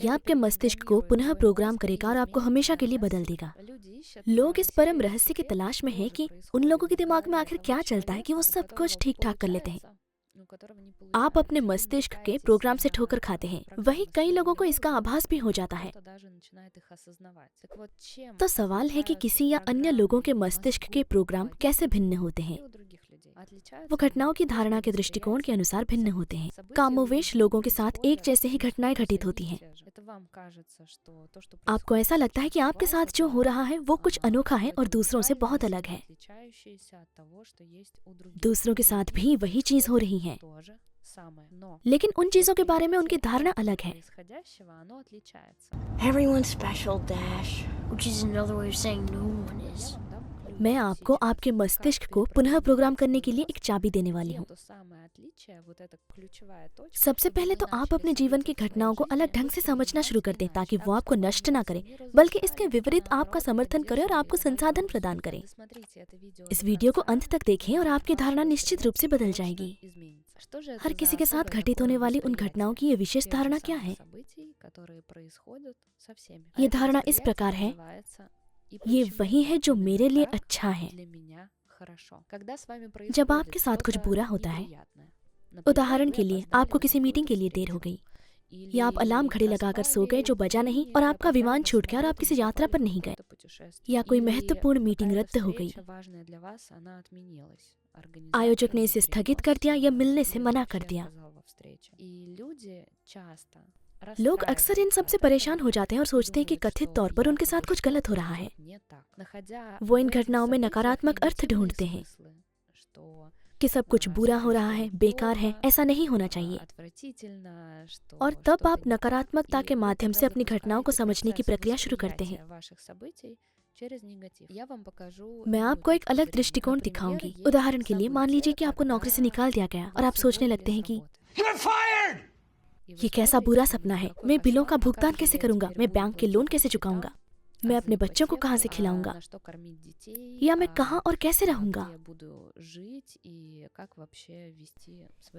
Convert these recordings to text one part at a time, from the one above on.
यह आपके मस्तिष्क को पुनः प्रोग्राम करेगा और आपको हमेशा के लिए बदल देगा। लोग इस परम रहस्य की तलाश में हैं कि उन लोगों के दिमाग में आखिर क्या चलता है कि वो सब कुछ ठीक ठाक कर लेते हैं। आप अपने मस्तिष्क के प्रोग्राम से ठोकर खाते हैं, वही कई लोगों को इसका आभास भी हो जाता है। तो सवाल है कि किसी या अन्य लोगों के मस्तिष्क के प्रोग्राम कैसे भिन्न होते हैं। वो घटनाओं की धारणा के दृष्टिकोण के अनुसार भिन्न होते हैं। कामोवेश लोगों के साथ एक जैसे ही घटनाएं घटित होती हैं। आपको ऐसा लगता है कि आपके साथ जो हो रहा है वो कुछ अनोखा है और दूसरों से बहुत अलग है। दूसरों के साथ भी वही चीज हो रही है, लेकिन उन चीजों के बारे में उनकी धारणा अलग है। Everyone's special, Dash. Which is another way of saying no one is. मैं आपको आपके मस्तिष्क को पुनः प्रोग्राम करने के लिए एक चाबी देने वाली हूँ। सबसे पहले तो आप अपने जीवन की घटनाओं को अलग ढंग से समझना शुरू कर दें ताकि वो आपको नष्ट ना करे, बल्कि इसके विपरीत आपका समर्थन करे और आपको संसाधन प्रदान करे। इस वीडियो को अंत तक देखें और आपकी धारणा निश्चित रूप से बदल जाएगी। हर किसी के साथ घटित होने वाली उन घटनाओं की ये विशेष धारणा क्या है? ये धारणा इस प्रकार है, ये वही है जो मेरे लिए अच्छा है। जब आपके साथ कुछ बुरा होता है, उदाहरण के लिए आपको किसी मीटिंग के लिए देर हो गई, या आप अलार्म घड़ी लगाकर सो गए जो बजा नहीं और आपका विमान छूट गया और आप किसी यात्रा पर नहीं गए, या कोई महत्वपूर्ण मीटिंग रद्द हो गई, आयोजक ने इसे स्थगित कर दिया या मिलने से मना कर दिया। लोग अक्सर इन सब से परेशान हो जाते हैं और सोचते हैं कि कथित तौर पर उनके साथ कुछ गलत हो रहा है। वो इन घटनाओं में नकारात्मक अर्थ ढूंढते हैं कि सब कुछ बुरा हो रहा है, बेकार है, ऐसा नहीं होना चाहिए। और तब आप नकारात्मकता के माध्यम से अपनी घटनाओं को समझने की प्रक्रिया शुरू करते हैं। मैं आपको एक अलग दृष्टिकोण दिखाऊंगी। उदाहरण के लिए मान लीजिए कि आपको नौकरी से निकाल दिया गया और आप सोचने लगते हैं कि ये कैसा बुरा सपना है, मैं बिलों का भुगतान कैसे करूंगा, मैं बैंक के लोन कैसे चुकाऊंगा, मैं अपने बच्चों को कहाँ से खिलाऊंगा, या मैं कहाँ और कैसे रहूंगा।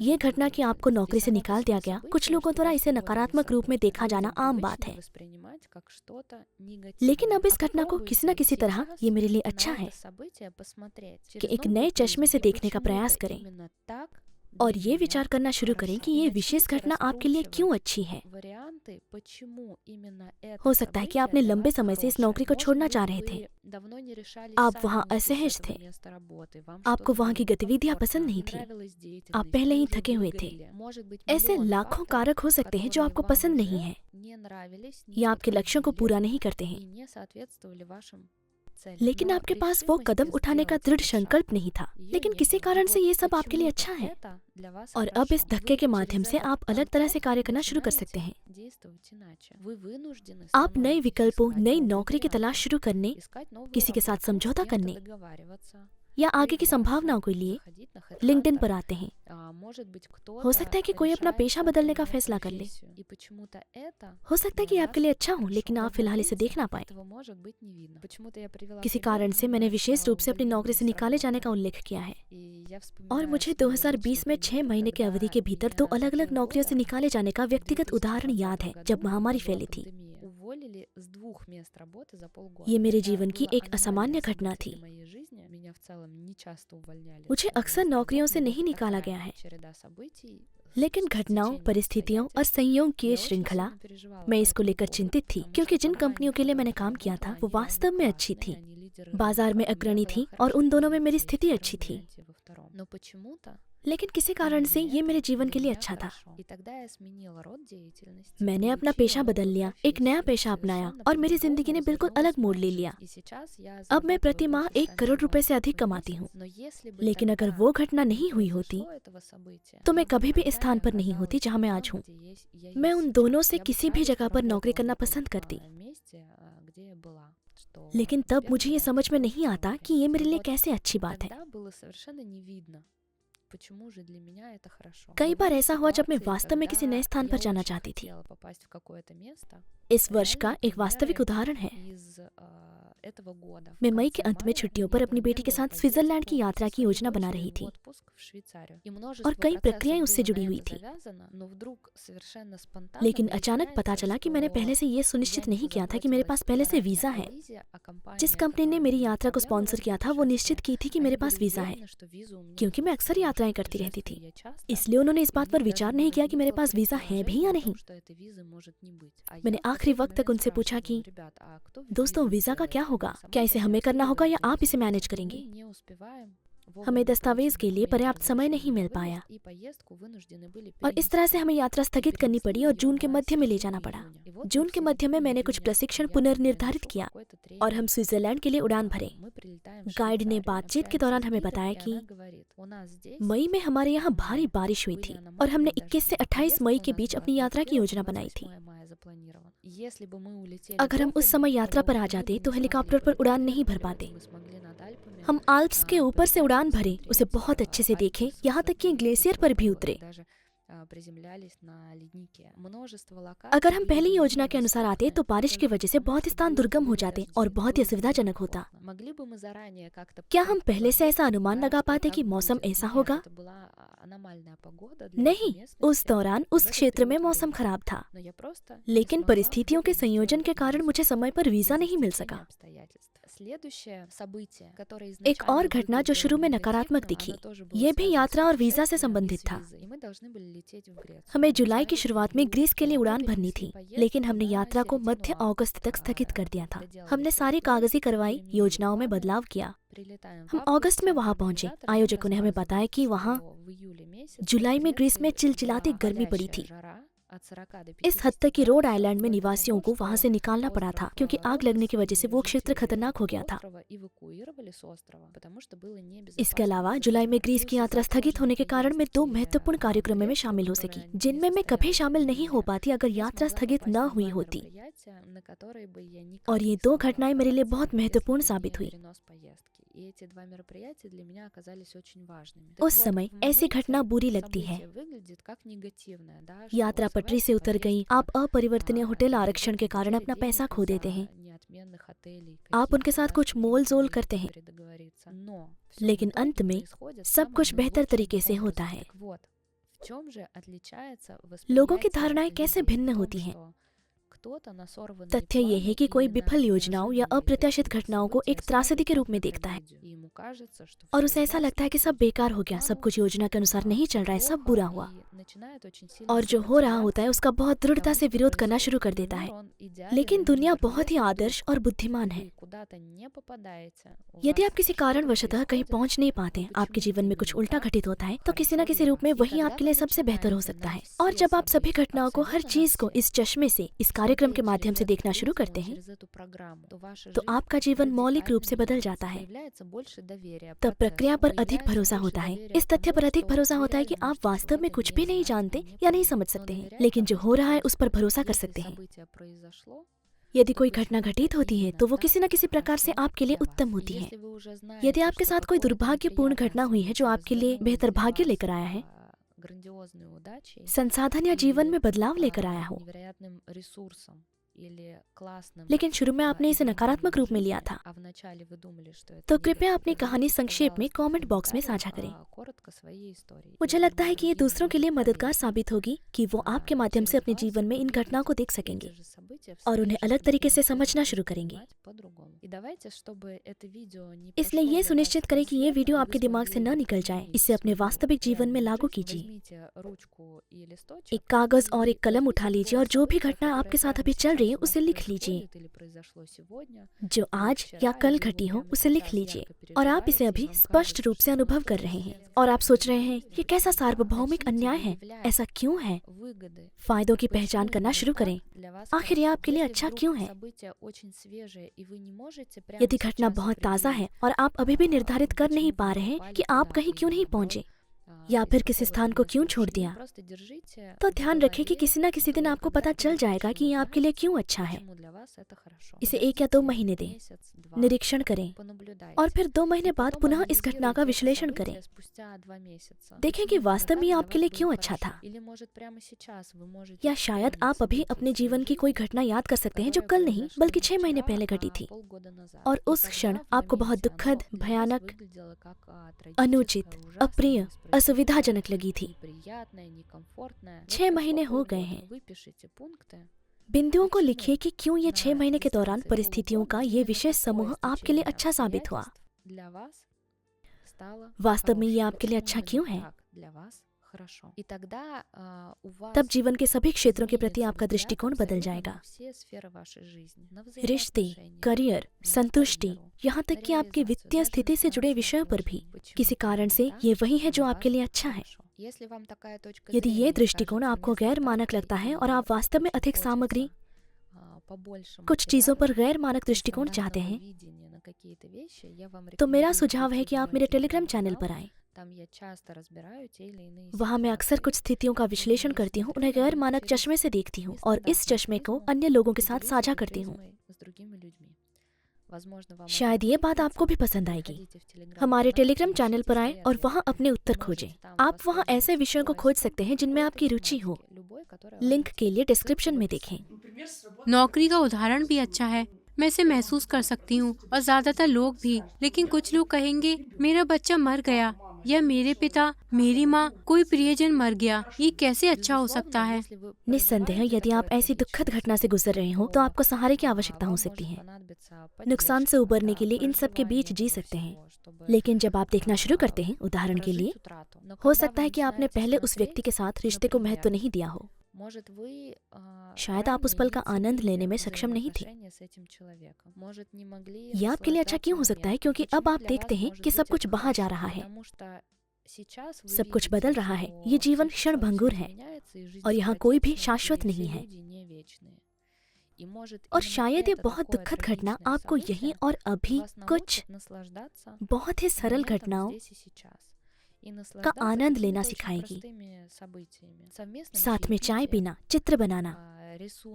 ये घटना कि आपको नौकरी से निकाल दिया गया, कुछ लोगों द्वारा इसे नकारात्मक रूप में देखा जाना आम बात है। लेकिन अब इस घटना को किसी न किसी तरह ये मेरे लिए अच्छा है कि एक नए चश्मे से देखने का प्रयास करें और ये विचार करना शुरू करें कि ये विशेष घटना आपके लिए क्यों अच्छी है। हो सकता है कि आपने लंबे समय से इस नौकरी को छोड़ना चाह रहे थे। आप वहाँ असहज थे, आपको वहाँ की गतिविधियाँ पसंद नहीं थी, आप पहले ही थके हुए थे। ऐसे लाखों कारक हो सकते हैं जो आपको पसंद नहीं है या आपके लक्ष्यों को पूरा नहीं करते हैं, लेकिन आपके पास वो कदम उठाने का दृढ़ संकल्प नहीं था। लेकिन किसी कारण से ये सब आपके लिए अच्छा है और अब इस धक्के के माध्यम से आप अलग तरह से कार्य करना शुरू कर सकते हैं। आप नए विकल्पों, नई नौकरी की तलाश शुरू करने, किसी के साथ समझौता करने या आगे की संभावनाओं के लिए लिंक्डइन पर आते हैं। हो सकता है कि कोई अपना पेशा बदलने का फैसला कर ले। हो सकता है कि आपके लिए अच्छा हो, लेकिन आप फिलहाल इसे देख ना पाए। किसी कारण से मैंने विशेष रूप से अपनी नौकरी से निकाले जाने का उल्लेख किया है और मुझे 2020 में 6 महीने की अवधि के भीतर 2 अलग-अलग नौकरियों से निकाले जाने का व्यक्तिगत उदाहरण याद है जब महामारी फैली थी। ये मेरे जीवन की एक असामान्य घटना थी। मुझे अक्सर नौकरियों से नहीं निकाला गया है, लेकिन घटनाओं, परिस्थितियों और संयोग की श्रृंखला, मैं इसको लेकर चिंतित थी क्योंकि जिन कंपनियों के लिए मैंने काम किया था वो वास्तव में अच्छी थी, बाजार में अग्रणी थी और उन दोनों में मेरी स्थिति अच्छी थी। लेकिन किसी कारण से ये मेरे जीवन के लिए अच्छा था। मैंने अपना पेशा बदल लिया, एक नया पेशा अपनाया और मेरी जिंदगी ने बिल्कुल अलग मोड़ ले लिया। अब मैं प्रति माह 1 करोड़ रुपए से अधिक कमाती हूँ। लेकिन अगर वो घटना नहीं हुई होती तो मैं कभी भी इस स्थान पर नहीं होती जहाँ मैं आज हूँ। मैं उन दोनों से किसी भी जगह पर नौकरी करना पसंद करती, लेकिन तब मुझे ये समझ में नहीं आता कि ये मेरे लिए कैसे अच्छी बात है। कई बार ऐसा हुआ जब मैं वास्तव में किसी नए स्थान पर जाना चाहती थी। इस वर्ष का एक वास्तविक उदाहरण है। मैं मई के अंत में छुट्टियों पर अपनी बेटी के साथ स्विट्जरलैंड की यात्रा की योजना बना रही थी और कई प्रक्रियाएं उससे जुड़ी हुई थी। लेकिन अचानक पता चला कि मैंने पहले से ये सुनिश्चित नहीं किया था कि मेरे पास पहले से वीजा है। जिस कंपनी ने मेरी यात्रा को स्पॉन्सर किया था वो निश्चित की थी कि मेरे पास वीजा है, क्योंकि मैं अक्सर यात्राएं करती रहती थी। इसलिए उन्होंने इस बात पर विचार नहीं किया कि मेरे पास वीजा है भी या नहीं। मैंने आखिरी वक्त तक उनसे पूछा कि दोस्तों, वीजा का क्या होगा? क्या इसे हमें करना होगा या आप इसे मैनेज करेंगे? हमें दस्तावेज के लिए पर्याप्त समय नहीं मिल पाया और इस तरह से हमें यात्रा स्थगित करनी पड़ी और जून के मध्य में ले जाना पड़ा। जून के मध्य में मैंने कुछ प्रशिक्षण पुनर्निर्धारित किया और हम स्विट्जरलैंड के लिए उड़ान भरे। गाइड ने बातचीत के दौरान हमें बताया कि मई में हमारे यहाँ भारी बारिश हुई थी और हमने 21 से 28 मई के बीच अपनी यात्रा की योजना बनाई थी। अगर हम उस समय यात्रा पर आ जाते तो हेलीकॉप्टर पर उड़ान नहीं भर पाते। हम आल्प्स के ऊपर से उड़ान भरे, उसे बहुत अच्छे से देखे, यहाँ तक कि ग्लेशियर पर भी उतरे। अगर हम पहली योजना के अनुसार आते तो बारिश की वजह से बहुत स्थान दुर्गम हो जाते और बहुत ही असुविधाजनक होता। क्या हम पहले से ऐसा अनुमान लगा पाते कि मौसम ऐसा होगा? नहीं, उस दौरान उस क्षेत्र में मौसम खराब था, लेकिन परिस्थितियों के संयोजन के कारण मुझे समय पर वीजा नहीं मिल सका। एक और घटना जो शुरू में नकारात्मक दिखी, ये भी यात्रा और वीजा से संबंधित था। हमें जुलाई की शुरुआत में ग्रीस के लिए उड़ान भरनी थी, लेकिन हमने यात्रा को मध्य अगस्त तक स्थगित कर दिया था। हमने सारी कागजी कार्रवाई, योजनाओं में बदलाव किया। हम अगस्त में वहां पहुंचे। आयोजकों ने हमें बताया कि वहां जुलाई में ग्रीस में चिलचिलाती गर्मी पड़ी थी, इस हद तक कि रोड आइलैंड में निवासियों को वहां से निकालना पड़ा था क्योंकि आग लगने की वजह से वो क्षेत्र खतरनाक हो गया था। इसके अलावा जुलाई में ग्रीस की यात्रा स्थगित होने के कारण मैं 2 महत्वपूर्ण कार्यक्रमों में शामिल हो सकी, जिनमें मैं कभी शामिल नहीं हो पाती अगर यात्रा स्थगित न हुई होती। और ये 2 घटनाएं मेरे लिए बहुत महत्वपूर्ण साबित हुई। उस समय ऐसी घटना बुरी लगती है। यात्रा पटरी से उतर गई, आप अपरिवर्तनीय होटल आरक्षण के कारण अपना पैसा खो देते हैं। आप उनके साथ कुछ मोल जोल करते हैं, लेकिन अंत में सब कुछ बेहतर तरीके से होता है। लोगों की धारणाएं कैसे भिन्न होती हैं? तथ्य ये है कि कोई विफल योजनाओं या अप्रत्याशित घटनाओं को एक त्रासदी के रूप में देखता है और उसे ऐसा लगता है कि सब बेकार हो गया, सब कुछ योजना के अनुसार नहीं चल रहा है, सब बुरा हुआ। और जो हो रहा होता है उसका बहुत दृढ़ता से विरोध करना शुरू कर देता है। लेकिन दुनिया बहुत ही आदर्श और बुद्धिमान है। यदि आप किसी कारणवशतः कहीं पहुंच नहीं पाते, आपके जीवन में कुछ उल्टा घटित होता है, तो किसी न किसी रूप में वही आपके लिए सबसे बेहतर हो सकता है। और जब आप सभी घटनाओं को, हर चीज को इस चश्मे से, इस कार्यक्रम के माध्यम से देखना शुरू करते हैं, तो आपका जीवन मौलिक रूप से बदल जाता है। तब प्रक्रिया पर अधिक भरोसा होता है। इस तथ्य पर अधिक भरोसा होता है कि आप वास्तव में कुछ भी नहीं जानते या नहीं समझ सकते हैं, लेकिन जो हो रहा है उस पर भरोसा कर सकते हैं। यदि कोई घटना घटित होती है तो वो किसी न किसी प्रकार से आपके लिए उत्तम होती है। यदि आपके साथ कोई दुर्भाग्यपूर्ण घटना हुई है जो आपके लिए बेहतर भाग्य लेकर आया है, संसाधन या जीवन में बदलाव लेकर आया हो, लेकिन शुरू में आपने इसे नकारात्मक रूप में लिया था, तो कृपया अपनी कहानी संक्षेप में कमेंट बॉक्स में साझा करें। मुझे लगता है कि ये दूसरों के लिए मददगार साबित होगी कि वो आपके माध्यम से अपने जीवन में इन घटनाओं को देख सकेंगे और उन्हें अलग तरीके से समझना शुरू करेंगे। इसलिए ये सुनिश्चित करें कि ये वीडियो आपके दिमाग से न निकल जाए। इसे अपने वास्तविक जीवन में लागू कीजिए। एक कागज और एक कलम उठा लीजिए और जो भी घटना आपके साथ अभी चल रही है उसे लिख लीजिए। जो आज या कल घटी हो उसे लिख लीजिए और आप इसे अभी स्पष्ट रूप से अनुभव कर रहे हैं और आप सोच रहे हैं ये कैसा सार्वभौमिक अन्याय है, ऐसा क्यों है। फायदों की पहचान करना शुरू करें। आखिर ये आपके लिए अच्छा क्यों है। यदि घटना बहुत ताज़ा है और आप अभी भी निर्धारित कर नहीं पा रहे हैं कि आप कहीं क्यों नहीं पहुंचे, या फिर किसी स्थान को क्यों छोड़ दिया, तो ध्यान रखें कि किसी न किसी दिन आपको पता चल जाएगा कि ये आपके लिए क्यों अच्छा है। इसे 1 या 2 महीने दें, निरीक्षण करें और फिर 2 महीने बाद पुनः इस घटना का विश्लेषण करें। देखें कि वास्तव में ये आपके लिए क्यों अच्छा था। या शायद आप अभी अपने जीवन की कोई घटना याद कर सकते हैं जो कल नहीं बल्कि 6 महीने पहले घटी थी और उस क्षण आपको बहुत दुखद, भयानक, अनुचित, अप्रिय, असुविधाजनक लगी थी। 6 महीने हो गए हैं। बिंदुओं को लिखिए कि क्यों ये 6 महीने के दौरान परिस्थितियों का ये विशेष समूह आपके लिए अच्छा साबित हुआ। वास्तव में ये आपके लिए अच्छा क्यों है। तब जीवन के सभी क्षेत्रों के प्रति आपका दृष्टिकोण बदल जाएगा। रिश्ते, करियर, संतुष्टि, यहाँ तक कि आपकी वित्तीय स्थिति से जुड़े विषयों पर भी किसी कारण से ये वही है जो आपके लिए अच्छा है। यदि ये दृष्टिकोण आपको गैर मानक लगता है और आप वास्तव में अधिक सामग्री, कुछ चीजों पर गैर मानक दृष्टिकोण चाहते हैं, तो मेरा सुझाव है कि आप मेरे टेलीग्राम चैनल पर आएं। वहाँ मैं अक्सर कुछ स्थितियों का विश्लेषण करती हूँ, उन्हें गैर मानक चश्मे से देखती हूँ और इस चश्मे को अन्य लोगों के साथ साझा करती हूँ। शायद ये बात आपको भी पसंद आएगी। हमारे टेलीग्राम चैनल पर आएं और वहाँ अपने उत्तर खोजें। आप वहाँ ऐसे विषयों को खोज सकते हैं जिनमें आपकी रुचि हो। लिंक के लिए डिस्क्रिप्शन में देखें। नौकरी का उदाहरण भी अच्छा है। मैं इसे महसूस कर सकती हूँ और ज्यादातर लोग भी। लेकिन कुछ लोग कहेंगे मेरा बच्चा मर गया या मेरे पिता, मेरी माँ, कोई प्रियजन मर गया, ये कैसे अच्छा हो सकता है। निस्संदेह यदि आप ऐसी दुखद घटना से गुजर रहे हो तो आपको सहारे की आवश्यकता हो सकती है। नुकसान से उबरने के लिए इन सब के बीच जी सकते हैं। लेकिन जब आप देखना शुरू करते हैं, उदाहरण के लिए हो सकता है कि आपने पहले उस व्यक्ति के साथ रिश्ते को महत्व नहीं दिया हो। शायद आप उस पल का आनंद लेने में सक्षम नहीं थे। यह आपके लिए अच्छा क्यों हो सकता है? क्योंकि अब आप देखते हैं कि सब कुछ बहा जा रहा है, सब कुछ बदल रहा है। ये जीवन क्षणभंगुर है और यहाँ कोई भी शाश्वत नहीं है। और शायद ये बहुत दुखद घटना आपको यहीं और अभी कुछ बहुत ही सरल घटनाओं का आनंद लेना सिखाएगी। साथ में चाय पीना, चित्र बनाना,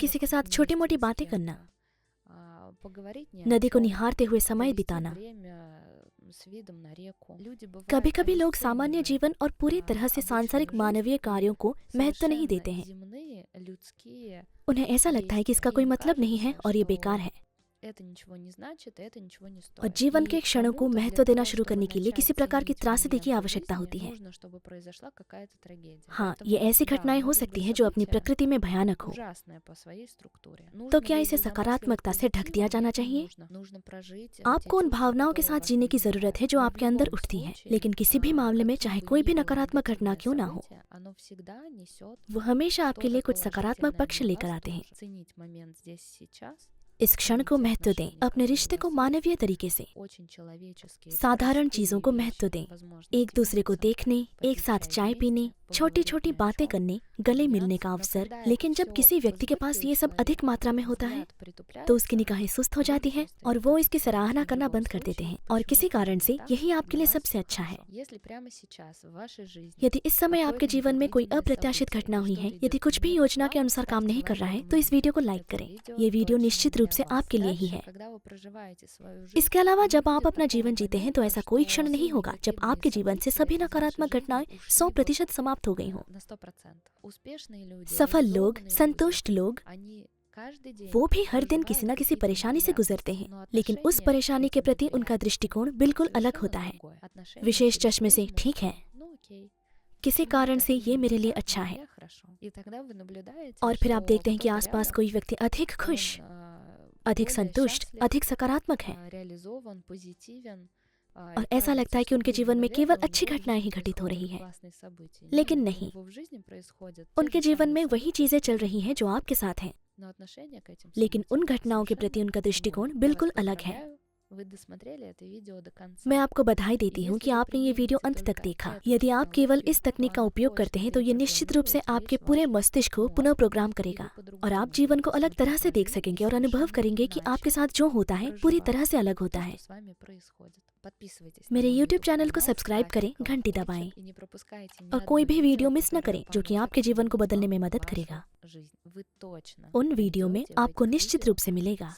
किसी के साथ छोटी मोटी बातें करना, नदी को निहारते हुए समय बिताना। कभी कभी लोग सामान्य जीवन और पूरी तरह से सांसारिक मानवीय कार्यों को महत्व नहीं देते हैं। उन्हें ऐसा लगता है कि इसका कोई मतलब नहीं है और ये बेकार है। और जीवन के क्षणों को महत्व देना शुरू करने के लिए किसी प्रकार की त्रासदी की आवश्यकता होती है। हाँ, ये ऐसी घटनाएं हो सकती हैं जो अपनी प्रकृति में भयानक हो। तो क्या इसे सकारात्मकता से ढक दिया जाना चाहिए? आपको उन भावनाओं के साथ जीने की जरूरत है जो आपके अंदर उठती हैं। लेकिन किसी भी मामले में चाहे कोई भी नकारात्मक घटना क्यों ना हो, वो हमेशा आपके लिए कुछ सकारात्मक पक्ष लेकर आते हैं। इस क्षण को महत्व दें, अपने रिश्ते को मानवीय तरीके से, साधारण चीजों को महत्व दें, एक दूसरे को देखने, एक साथ चाय पीने, छोटी छोटी बातें करने, गले मिलने का अवसर। लेकिन जब किसी व्यक्ति के पास ये सब अधिक मात्रा में होता है तो उसकी निगाहें सुस्त हो जाती हैं और वो इसकी सराहना करना बंद कर देते हैं। और किसी कारण से यही आपके लिए सबसे अच्छा है। यदि इस समय आपके जीवन में कोई अप्रत्याशित घटना हुई है, यदि कुछ भी योजना के अनुसार काम नहीं कर रहा है, तो इस वीडियो को लाइक करें। ये वीडियो निश्चित रूप से आपके लिए ही है। इसके अलावा जब आप अपना जीवन जीते हैं तो ऐसा कोई क्षण नहीं होगा जब आपके जीवन से सभी नकारात्मक घटनाएं 100% समाप्त हो गई हों। सफल लोग, संतुष्ट लोग, वो भी हर दिन किसी न किसी परेशानी से गुजरते हैं, लेकिन उस परेशानी के प्रति उनका दृष्टिकोण बिल्कुल अलग होता है। विशेष चश्मे से, ठीक है, किसी कारण से ये मेरे लिए अच्छा है। और फिर आप देखते हैं कि आसपास कोई व्यक्ति अधिक खुश, अधिक संतुष्ट, अधिक सकारात्मक है और ऐसा लगता है कि उनके जीवन में केवल अच्छी घटनाएं ही घटित हो रही हैं। लेकिन नहीं, उनके जीवन में वही चीजें चल रही हैं जो आपके साथ हैं, लेकिन उन घटनाओं के प्रति उनका दृष्टिकोण बिल्कुल अलग है। मैं आपको बधाई देती हूँ कि आपने ये वीडियो अंत तक देखा। यदि आप केवल इस तकनीक का उपयोग करते हैं तो ये निश्चित रूप से आपके पूरे मस्तिष्क को पुनः प्रोग्राम करेगा और आप जीवन को अलग तरह से देख सकेंगे और अनुभव करेंगे कि आपके साथ जो होता है पूरी तरह से अलग होता है। मेरे YouTube चैनल को सब्सक्राइब करें, घंटी दबाएं और कोई भी वीडियो मिस न करें जो कि आपके जीवन को बदलने में मदद करेगा। उन वीडियो में आपको निश्चित रूप से मिलेगा